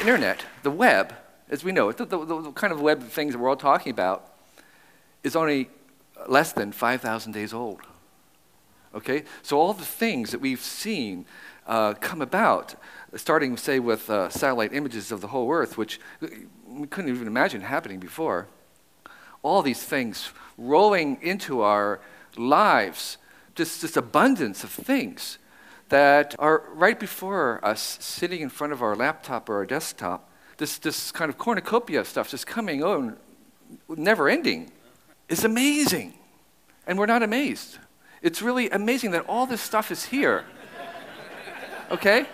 internet, the web, as we know it, the kind of web things that we're all talking about, is only less than 5,000 days old. Okay? So all the things that we've seen come about, starting, say, with satellite images of the whole Earth, which we couldn't even imagine happening before. All these things rolling into our lives, just this abundance of things that are right before us, sitting in front of our laptop or our desktop, this kind of cornucopia of stuff just coming on, never ending. It's amazing. And we're not amazed. It's really amazing that all this stuff is here. Okay?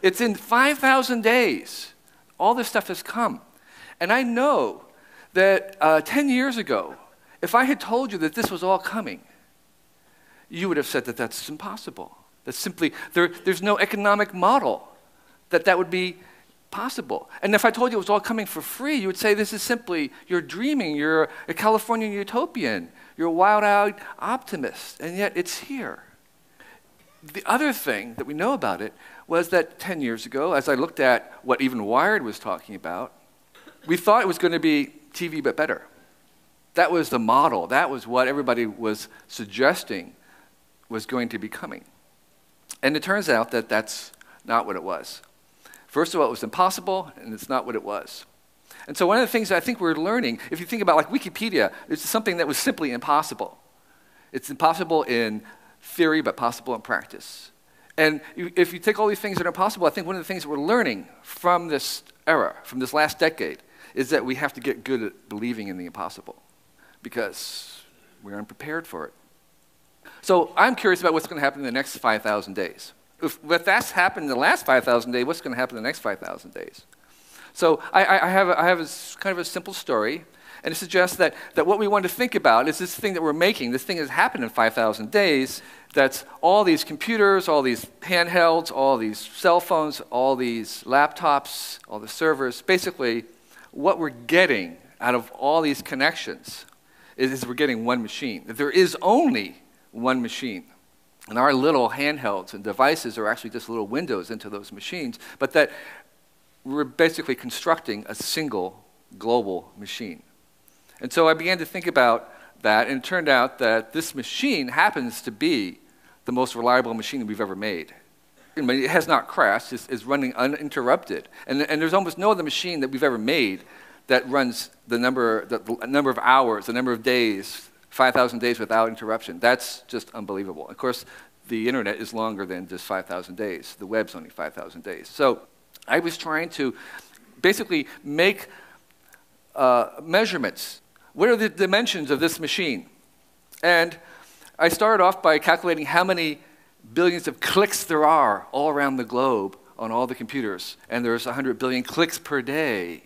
It's in 5,000 days. All this stuff has come. And I know that 10 years ago, if I had told you that this was all coming, you would have said that that's impossible. That's simply, there's no economic model that would be possible. And if I told you it was all coming for free, you would say this is simply, you're dreaming, you're a Californian utopian, you're a wild-eyed optimist, and yet it's here. The other thing that we know about it was that 10 years ago, as I looked at what even Wired was talking about, we thought it was going to be TV but better. That was the model. That was what everybody was suggesting was going to be coming. And it turns out that that's not what it was. First of all, it was impossible, and it's not what it was. And so one of the things I think we're learning, if you think about like Wikipedia, it's something that was simply impossible. It's impossible in theory, but possible in practice. And if you take all these things that are possible, I think one of the things that we're learning from this era, from this last decade, is that we have to get good at believing in the impossible because we're unprepared for it. So I'm curious about what's going to happen in the next 5,000 days. If that's happened in the last 5,000 days, what's going to happen in the next 5,000 days? So I have kind of a simple story, and it suggests that what we want to think about is this thing that we're making, this thing that has happened in 5,000 days, that's all these computers, all these handhelds, all these cell phones, all these laptops, all the servers. Basically, what we're getting out of all these connections is we're getting one machine. There is only one machine. And our little handhelds and devices are actually just little windows into those machines, but that we're basically constructing a single global machine. And so I began to think about that, and it turned out that this machine happens to be the most reliable machine we've ever made. It has not crashed, it's running uninterrupted. And there's almost no other machine that we've ever made that runs the number of hours, the number of days, 5,000 days without interruption. That's just unbelievable. Of course, the internet is longer than just 5,000 days. The web's only 5,000 days. So I was trying to basically make measurements. What are the dimensions of this machine? And I started off by calculating how many billions of clicks there are all around the globe on all the computers. And there's 100 billion clicks per day.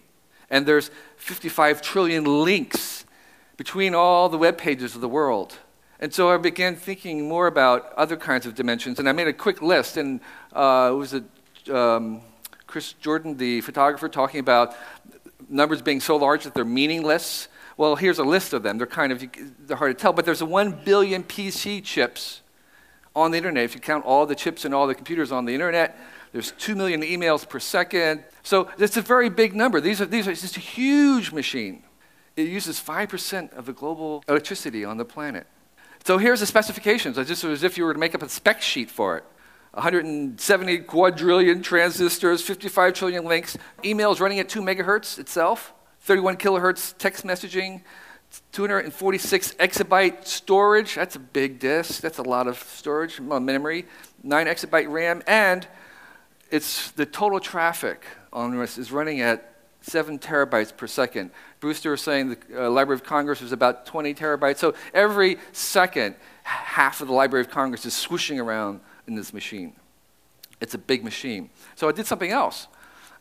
And there's 55 trillion links between all the web pages of the world. And so I began thinking more about other kinds of dimensions, and I made a quick list, and it was Chris Jordan, the photographer, talking about numbers being so large that they're meaningless. Well, here's a list of them. They're hard to tell, but there's 1 billion PC chips on the internet. If you count all the chips and all the computers on the internet, there's 2 million emails per second. So it's a very big number. These are just a huge machine. It uses 5% of the global electricity on the planet. So here's the specifications, just as if you were to make up a spec sheet for it. 170 quadrillion transistors, 55 trillion links, emails running at 2 megahertz itself, 31 kilohertz text messaging, 246 exabyte storage, that's a big disk, that's a lot of storage, memory, 9 exabyte RAM, and the total traffic on this is running at 7 terabytes per second. Brewster was saying the Library of Congress was about 20 terabytes. So every second, half of the Library of Congress is swooshing around in this machine. It's a big machine. So I did something else.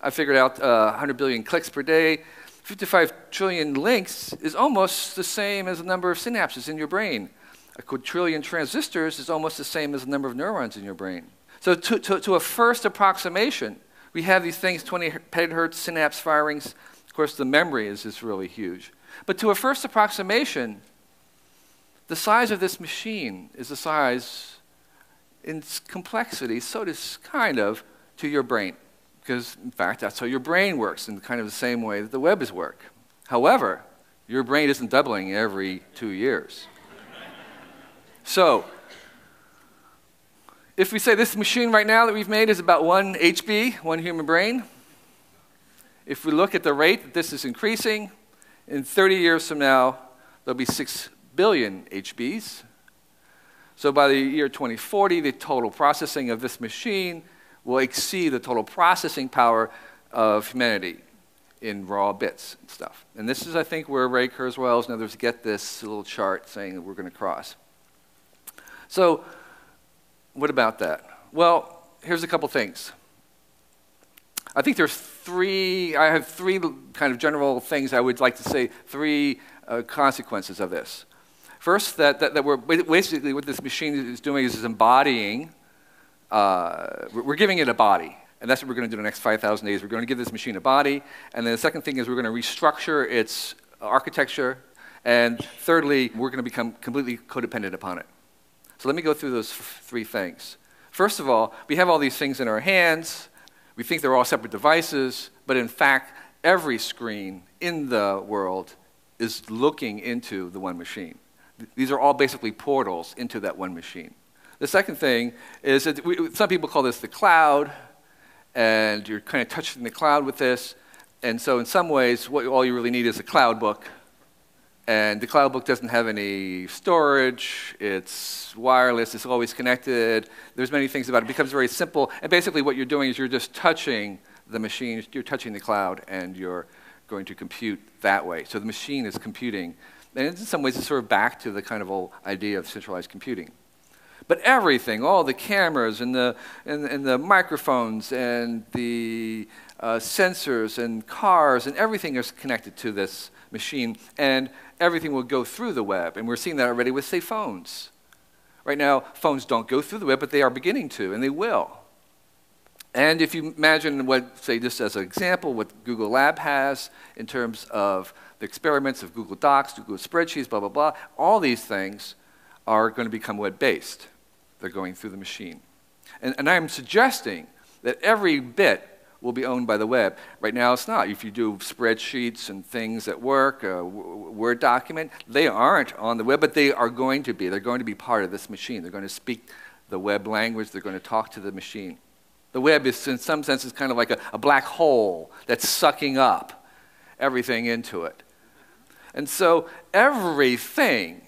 I figured out 100 billion clicks per day. 55 trillion links is almost the same as the number of synapses in your brain. A quadrillion transistors is almost the same as the number of neurons in your brain. So to a first approximation, we have these things, 20 petahertz synapse firings. Of course, the memory is just really huge. But to a first approximation, the size of this machine is the size in its complexity, so it is kind of to your brain. because, in fact, that's how your brain works in kind of the same way that the web is work. However, your brain isn't doubling every 2 years. So, if we say this machine right now that we've made is about 1 HB, 1 human brain, if we look at the rate that this is increasing, in 30 years from now, there'll be 6 billion HBs. So by the year 2040, the total processing of this machine will exceed the total processing power of humanity in raw bits and stuff. And this is, I think, where Ray Kurzweil and others get this little chart saying that we're going to cross. So what about that? Well, here's a couple things. I think I have three kind of general things I would like to say, three consequences of this. First, that we're basically what this machine is doing is embodying, we're giving it a body. And that's what we're going to do in the next 5,000 days. We're going to give this machine a body. And then the second thing is we're going to restructure its architecture. And thirdly, we're going to become completely codependent upon it. So let me go through those three things. First of all, we have all these things in our hands. We think they're all separate devices. But in fact, every screen in the world is looking into the one machine. These are all basically portals into that one machine. The second thing is that some people call this the cloud. And you're kind of touching the cloud with this. And so in some ways, all you really need is a cloud book. And the cloud book doesn't have any storage. It's wireless. It's always connected. There's many things about it. It becomes very simple. And basically what you're doing is you're just touching the machine. You're touching the cloud, and you're going to compute that way. So the machine is computing. And in some ways, it's sort of back to the kind of old idea of centralized computing. But everything, all the cameras and the microphones and the sensors and cars and everything is connected to this machine. And everything will go through the web. And we're seeing that already with, say, phones. Right now, phones don't go through the web, but they are beginning to, and they will. And if you imagine what, say, just as an example, what Google Lab has in terms of the experiments of Google Docs, Google Spreadsheets, blah, blah, blah, all these things are going to become web-based. They're going through the machine. And I'm suggesting that every bit will be owned by the web. Right now, it's not. If you do spreadsheets and things at work, a Word document, they aren't on the web, but they are going to be. They're going to be part of this machine. They're going to speak the web language. They're going to talk to the machine. The web is, in some sense, is kind of like a black hole that's sucking up everything into it. And so everything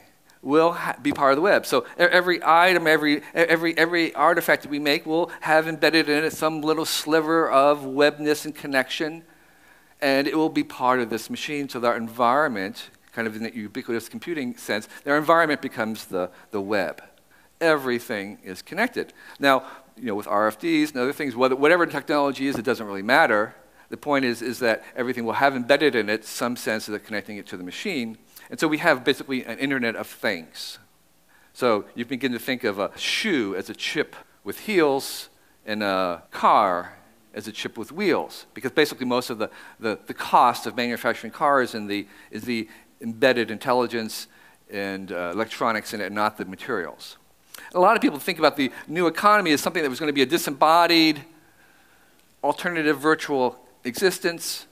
will be part of the web. So every item, every artifact that we make will have embedded in it some little sliver of webness and connection, and it will be part of this machine. So our environment, kind of in the ubiquitous computing sense, their environment becomes the web. Everything is connected. Now, with RFDs and other things, whatever the technology is, it doesn't really matter. The point is that everything will have embedded in it some sense of connecting it to the machine. And so we have basically an Internet of Things. So you begin to think of a shoe as a chip with heels and a car as a chip with wheels. Because basically most of the cost of manufacturing cars is the embedded intelligence and electronics in it, not the materials. A lot of people think about the new economy as something that was going to be a disembodied, alternative virtual existence,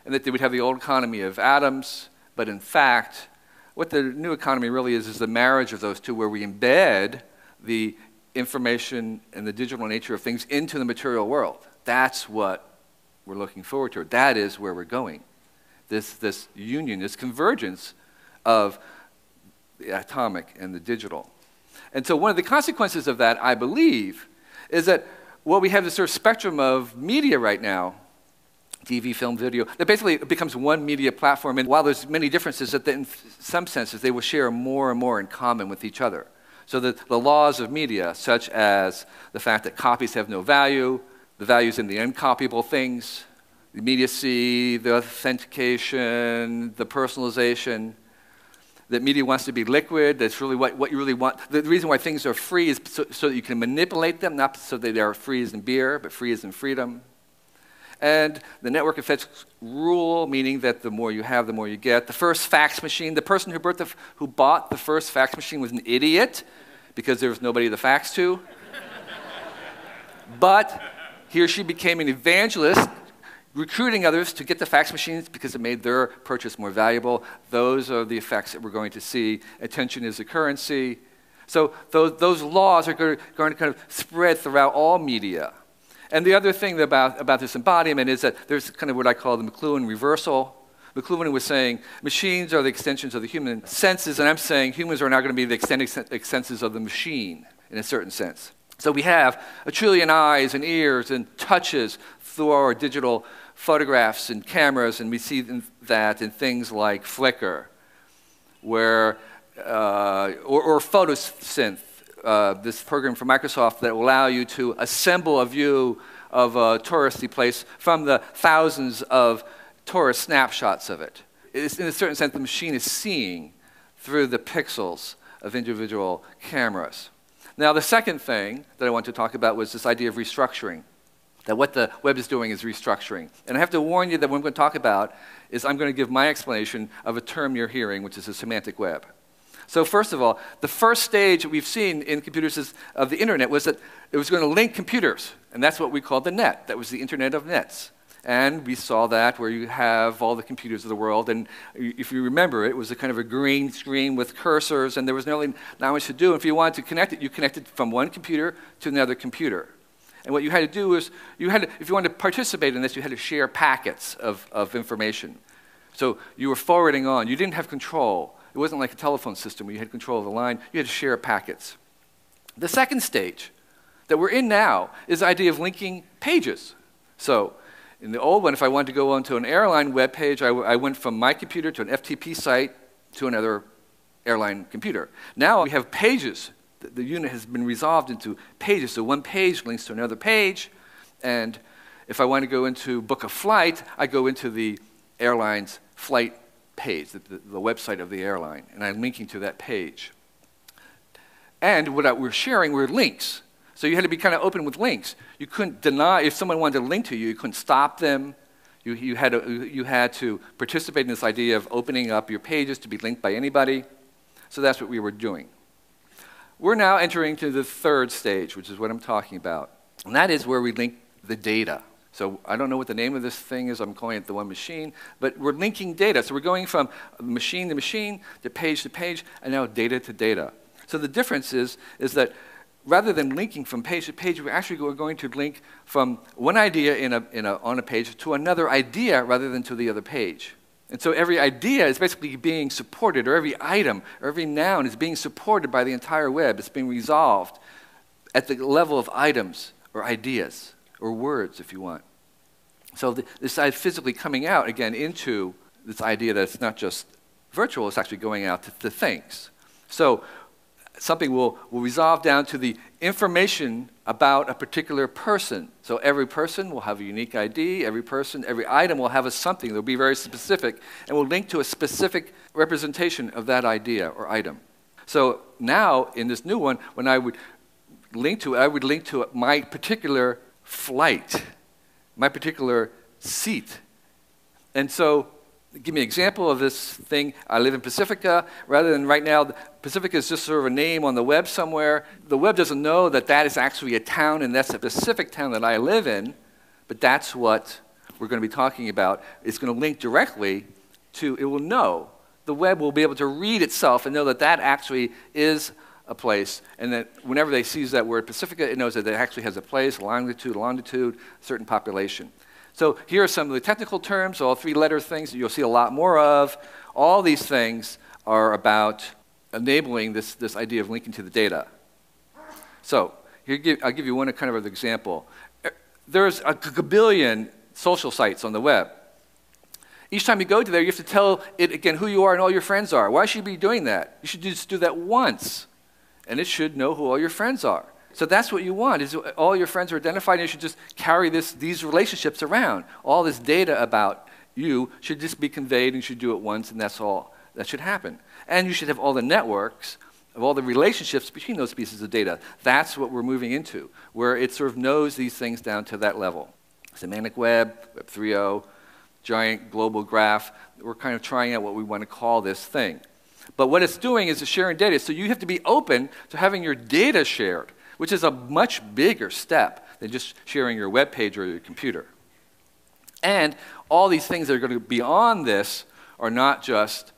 and that they would have the old economy of atoms. But in fact, what the new economy really is the marriage of those two, where we embed the information and the digital nature of things into the material world. That's what we're looking forward to. That is where we're going. This union, this convergence of the atomic and the digital. And so one of the consequences of that, I believe, is that we have this sort of spectrum of media right now, TV, film, video, that basically becomes one media platform. And while there's many differences, that in some senses they will share more and more in common with each other. So the laws of media, such as the fact that copies have no value, the values in the uncopyable things, the immediacy, the authentication, the personalization, that media wants to be liquid, that's really what you really want. The reason why things are free is so that you can manipulate them, not so that they are free as in beer, but free as in freedom. And the network effects rule, meaning that the more you have, the more you get. The first fax machine, the person who bought the first fax machine was an idiot because there was nobody to fax to. But he or she became an evangelist, recruiting others to get the fax machines because it made their purchase more valuable. Those are the effects that we're going to see. Attention is a currency. So those laws are going to kind of spread throughout all media. And the other thing about this embodiment is that there's kind of what I call the McLuhan reversal. McLuhan was saying machines are the extensions of the human senses, and I'm saying humans are now going to be the extended senses of the machine in a certain sense. So we have a trillion eyes and ears and touches through our digital photographs and cameras, and we see that in things like Flickr, where or Photosynth, this program from Microsoft that will allow you to assemble a view of a touristy place from the thousands of tourist snapshots of it. It's, in a certain sense, the machine is seeing through the pixels of individual cameras. Now, the second thing that I want to talk about was this idea of restructuring, that what the web is doing is restructuring. And I have to warn you that what I'm going to talk about is I'm going to give my explanation of a term you're hearing, which is a semantic web. So first of all, the first stage that we've seen in computers of the internet was that it was going to link computers, and that's what we called the net. That was the internet of nets. And we saw that where you have all the computers of the world, and if you remember, it was a kind of a green screen with cursors, and there was not much to do. If you wanted to connect it, you connected from one computer to another computer. And what you had to do was, if you wanted to participate in this, you had to share packets of information. So you were forwarding on. You didn't have control. It wasn't like a telephone system where you had control of the line. You had to share packets. The second stage that we're in now is the idea of linking pages. So in the old one, if I wanted to go onto an airline web page, I went from my computer to an FTP site to another airline computer. Now we have pages. The unit has been resolved into pages. So one page links to another page. And if I want to go into book a flight, I go into the airline's flight page, the website of the airline, and I'm linking to that page. And what we're sharing were links. So you had to be kind of open with links. You couldn't deny, if someone wanted to link to you, you couldn't stop them. You had to participate in this idea of opening up your pages to be linked by anybody. So that's what we were doing. We're now entering to the third stage, which is what I'm talking about. And that is where we link the data. So I don't know what the name of this thing is. I'm calling it the one machine. But we're linking data. So we're going from machine to machine, to page, and now data to data. So the difference is that rather than linking from page to page, we're actually going to link from one idea on a page to another idea rather than to the other page. And so every idea is basically being supported, or every item, or every noun is being supported by the entire web. It's being resolved at the level of items or ideas, or words, if you want. So this is physically coming out, again, into this idea that it's not just virtual, it's actually going out to things. So something will resolve down to the information about a particular person. So every person will have a unique ID, every item will have a something. They'll be very specific, and will link to a specific representation of that idea or item. So now, in this new one, when I would link to it, I would link to my particular flight, my particular seat. And so, give me an example of this thing. I live in Pacifica. Rather than right now, Pacifica is just sort of a name on the web somewhere. The web doesn't know that that is actually a town, and that's a specific town that I live in, but that's what we're going to be talking about. It's going to link directly to, it will know. The web will be able to read itself and know that that actually is a place, and that whenever they sees that word Pacifica, it knows that it actually has a place, longitude, certain population. So here are some of the technical terms, all three-letter things that you'll see a lot more of. All these things are about enabling this idea of linking to the data. So here I'll give you one kind of an example. There's a gabillion social sites on the web. Each time you go to there, you have to tell it again who you are and all your friends are. Why should you be doing that? You should just do that once, and it should know who all your friends are. So that's what you want, is all your friends are identified, and you should just carry these relationships around. All this data about you should just be conveyed, and you should do it once, and that's all that should happen. And you should have all the networks of all the relationships between those pieces of data. That's what we're moving into, where it sort of knows these things down to that level. Semantic web, Web 3.0, giant global graph. We're kind of trying out what we want to call this thing. But what it's doing is it's sharing data. So you have to be open to having your data shared, which is a much bigger step than just sharing your web page or your computer. And all these things that are going to be on this are not just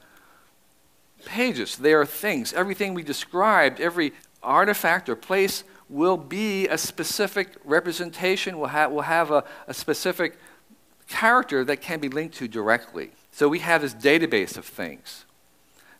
pages. They are things. Everything we described, every artifact or place will be a specific representation, will have a specific character that can be linked to directly. So we have this database of things.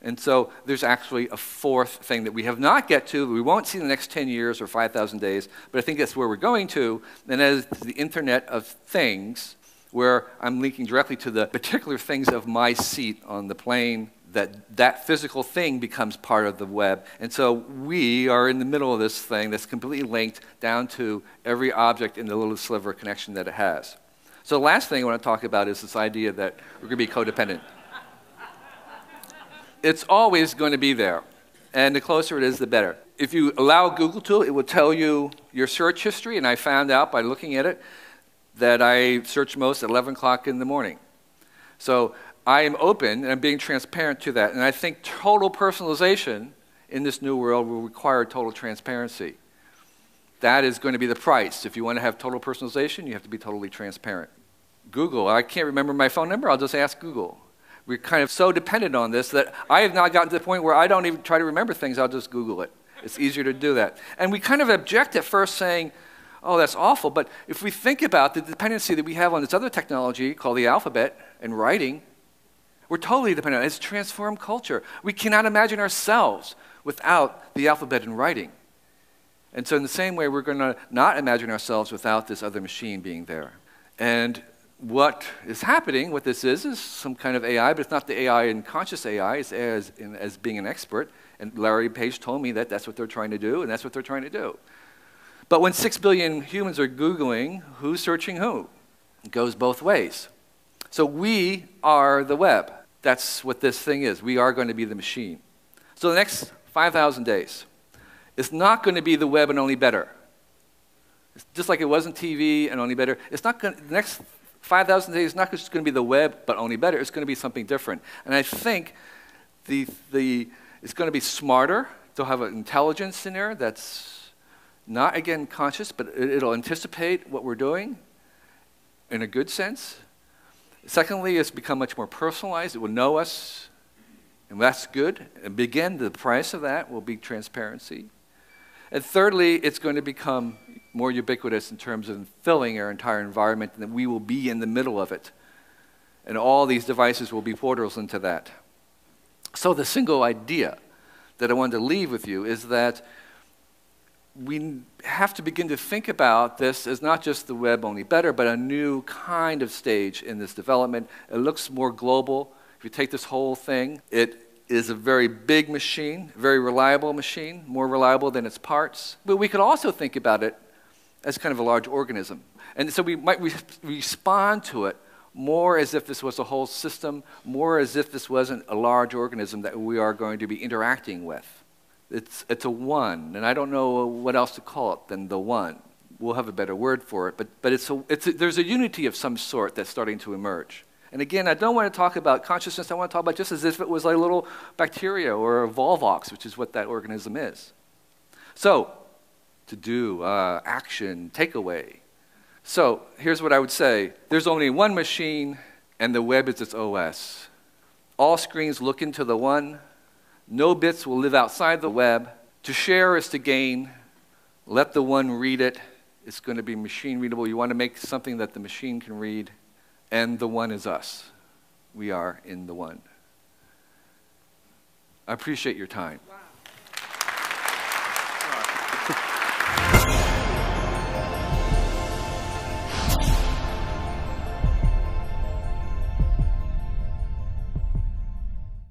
And so there's actually a fourth thing that we have not get to, we won't see in the next 10 years or 5,000 days, but I think that's where we're going to, and that is the Internet of Things, where I'm linking directly to the particular things of my seat on the plane, that physical thing becomes part of the web. And so we are in the middle of this thing that's completely linked down to every object in the little sliver of connection that it has. So the last thing I want to talk about is this idea that we're going to be codependent. It's always going to be there, and the closer it is, the better. If you allow Google to, it will tell you your search history, and I found out by looking at it that I search most at 11 o'clock in the morning. So I am open, and I'm being transparent to that, and I think total personalization in this new world will require total transparency. That is going to be the price. If you want to have total personalization, you have to be totally transparent. Google, I can't remember my phone number, I'll just ask Google. We're kind of so dependent on this that I have now gotten to the point where I don't even try to remember things, I'll just Google it. It's easier to do that. And we kind of object at first saying, oh, that's awful, but if we think about the dependency that we have on this other technology called the alphabet and writing, we're totally dependent on it. It's transformed culture. We cannot imagine ourselves without the alphabet and writing. And so in the same way, we're going to not imagine ourselves without this other machine being there. And what is happening, what this is some kind of AI, but it's not the AI in conscious AI, it's as being an expert. And Larry Page told me that that's what they're trying to do, and that's what they're trying to do. But when 6 billion humans are Googling, who's searching who? It goes both ways. So we are the web. That's what this thing is. We are going to be the machine. So the next 5,000 days, it's not going to be the web and only better. It's just like it wasn't TV and only better. It's not going to, the next 5,000 days is not just going to be the web, but only better. It's going to be something different. And I think it's going to be smarter. They'll have an intelligence in there that's not, again, conscious, but it'll anticipate what we're doing in a good sense. Secondly, it's become much more personalized. It will know us, and that's good. And again, the price of that will be transparency. And thirdly, it's going to become more ubiquitous in terms of filling our entire environment, and that we will be in the middle of it. And all these devices will be portals into that. So the single idea that I wanted to leave with you is that we have to begin to think about this as not just the web only better, but a new kind of stage in this development. It looks more global. If you take this whole thing, it is a very big machine, very reliable machine, more reliable than its parts. But we could also think about it as kind of a large organism. And so we might respond to it more as if this was a whole system, more as if this wasn't a large organism that we are going to be interacting with. It's a one, and I don't know what else to call it than the one. We'll have a better word for it, but there's a unity of some sort that's starting to emerge. And again, I don't want to talk about consciousness, I want to talk about just as if it was like a little bacteria or a Volvox, which is what that organism is. So, to do, action, takeaway. So, here's what I would say. There's only one machine, and the web is its OS. All screens look into the one. No bits will live outside the web. To share is to gain. Let the one read it. It's going to be machine readable. You want to make something that the machine can read. And the one is us. We are in the one. I appreciate your time. Wow.